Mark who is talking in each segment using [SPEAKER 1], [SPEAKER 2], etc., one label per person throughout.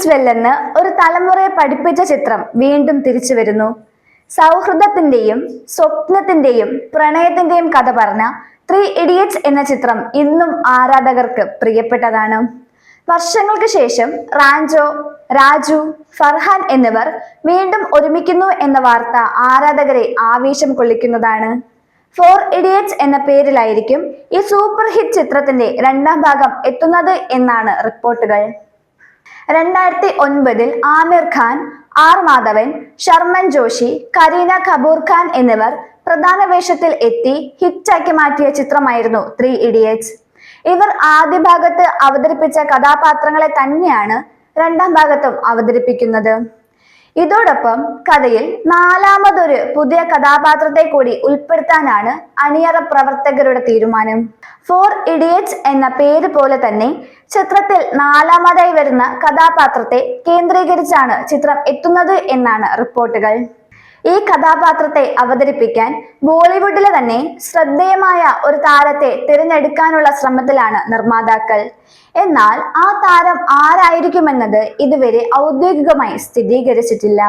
[SPEAKER 1] Is well എന്ന് ഒരു തലമുറയെ പഠിപ്പിച്ച ചിത്രം വീണ്ടും തിരിച്ചു വരുന്നു. സൗഹൃദത്തിന്റെയും സ്വപ്നത്തിന്റെയും പ്രണയത്തിന്റെയും കഥ പറഞ്ഞ 3 ഇഡിയറ്റ്സ് എന്ന ചിത്രം ഇന്നും ആരാധകർക്ക് പ്രിയപ്പെട്ടതാണ്. വർഷങ്ങൾക്ക് ശേഷം റാഞ്ചോ, രാജു, ഫർഹാൻ എന്നിവർ വീണ്ടും ഒരുമിക്കുന്നു എന്ന വാർത്ത ആരാധകരെ ആവേശം കൊള്ളിക്കുന്നതാണ്. 4 ഇഡിയറ്റ്സ് എന്ന പേരിലായിരിക്കും ഈ സൂപ്പർ ഹിറ്റ് ചിത്രത്തിന്റെ 2ാം ഭാഗം എത്തുന്നത് എന്നാണ് റിപ്പോർട്ടുകൾ. 2009 ആമിർ ഖാൻ, ആർ മാധവൻ, ശർമൻ ജോഷി, കരീന കപൂർ ഖാൻ എന്നിവർ പ്രധാന വേഷത്തിൽ എത്തി ഹിറ്റാക്കി മാറ്റിയ ചിത്രമായിരുന്നു 3 ഇഡിയറ്റ്സ്. ഇവർ ആദ്യ ഭാഗത്ത് അവതരിപ്പിച്ച കഥാപാത്രങ്ങളെ തന്നെയാണ് 2ാം ഭാഗത്തും അവതരിപ്പിക്കുന്നത്. ഇതോടൊപ്പം കഥയിൽ 4ാമതൊരു പുതിയ കഥാപാത്രത്തെ കൂടി ഉൾപ്പെടുത്താനാണ് അണിയറ പ്രവർത്തകരുടെ തീരുമാനം. 4 ഇഡിയറ്റ്സ് എന്ന പേര് പോലെ തന്നെ ചിത്രത്തിൽ 4ാമതായി വരുന്ന കഥാപാത്രത്തെ കേന്ദ്രീകരിച്ചാണ് ചിത്രം എത്തുന്നത് എന്നാണ് റിപ്പോർട്ടുകൾ. ഈ കഥാപാത്രത്തെ അവതരിപ്പിക്കാൻ ബോളിവുഡിലെ തന്നെ ശ്രദ്ധേയമായ ഒരു താരത്തെ തിരഞ്ഞെടുക്കാനുള്ള ശ്രമത്തിലാണ് നിർമ്മാതാക്കൾ. എന്നാൽ ആ താരം ആരായിരിക്കുമെന്നത് ഇതുവരെ ഔദ്യോഗികമായി സ്ഥിരീകരിച്ചിട്ടില്ല.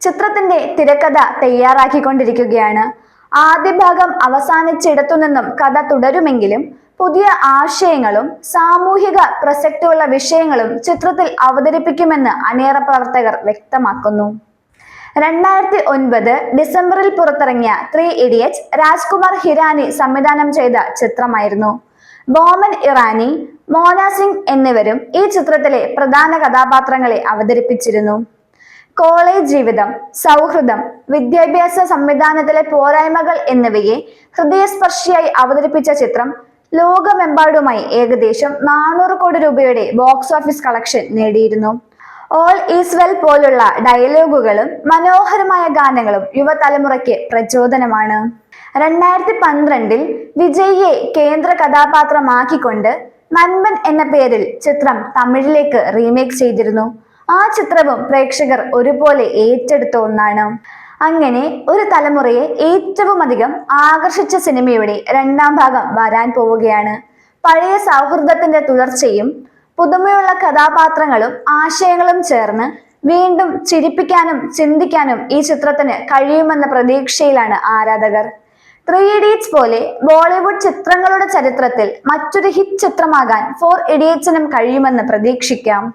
[SPEAKER 1] ചിത്രത്തിന്റെ തിരക്കഥ തയ്യാറാക്കിക്കൊണ്ടിരിക്കുകയാണ്. ആദ്യ ഭാഗം അവസാനിച്ചിടത്തു നിന്നും കഥ തുടരുമെങ്കിലും പുതിയ ആശയങ്ങളും സാമൂഹിക പ്രസക്തിയുള്ള വിഷയങ്ങളും ചിത്രത്തിൽ അവതരിപ്പിക്കുമെന്ന് അണിയറ പ്രവർത്തകർ വ്യക്തമാക്കുന്നു. 2009 ഡിസംബറിൽ പുറത്തിറങ്ങിയ 3 ഇഡിയറ്റ്സ് രാജ്കുമാർ ഹിരാനി സംവിധാനം ചെയ്ത ചിത്രമായിരുന്നു. ബോമൻ ഇറാനി, മോന സിംഗ് എന്നിവരും ഈ ചിത്രത്തിലെ പ്രധാന കഥാപാത്രങ്ങളെ അവതരിപ്പിച്ചിരുന്നു. കോളേജ് ജീവിതം, സൗഹൃദം, വിദ്യാഭ്യാസ സംവിധാനത്തിലെ പോരായ്മകൾ എന്നിവയെ ഹൃദയസ്പർശിയായി അവതരിപ്പിച്ച ചിത്രം ലോകമെമ്പാടുമായി ഏകദേശം 400 കോടി രൂപയുടെ ബോക്സ് ഓഫീസ് കളക്ഷൻ നേടിയിരുന്നു. ഓൾ ഈസ് വെൽ പോലുള്ള ഡയലോഗുകളും മനോഹരമായ ഗാനങ്ങളും യുവതലമുറയ്ക്ക് പ്രചോദനമാണ്. 2012 വിജയിയെ കേന്ദ്ര കഥാപാത്രമാക്കിക്കൊണ്ട് നൻപൻ എന്ന പേരിൽ ചിത്രം തമിഴിലേക്ക് റീമേക്ക് ചെയ്തിരുന്നു. ആ ചിത്രവും പ്രേക്ഷകർ ഒരുപോലെ ഏറ്റെടുത്ത ഒന്നാണ്. അങ്ങനെ ഒരു തലമുറയെ ഏറ്റവും അധികം ആകർഷിച്ച സിനിമയുടെ 2ാം ഭാഗം വരാൻ പോവുകയാണ്. പഴയ സൗഹൃദത്തിന്റെ തുടർച്ചയും പുതുമയുള്ള കഥാപാത്രങ്ങളും ആശയങ്ങളും ചേർന്ന് വീണ്ടും ചിരിപ്പിക്കാനും ചിന്തിക്കാനും ഈ ചിത്രത്തിന് കഴിയുമെന്ന പ്രതീക്ഷയിലാണ് ആരാധകർ. 3 ഇഡിയറ്റ്സ് പോലെ ബോളിവുഡ് ചിത്രങ്ങളുടെ ചരിത്രത്തിൽ മറ്റൊരു ഹിറ്റ് ചിത്രമാകാൻ 4 ഇഡിയറ്റ്സിനും കഴിയുമെന്ന് പ്രതീക്ഷിക്കാം.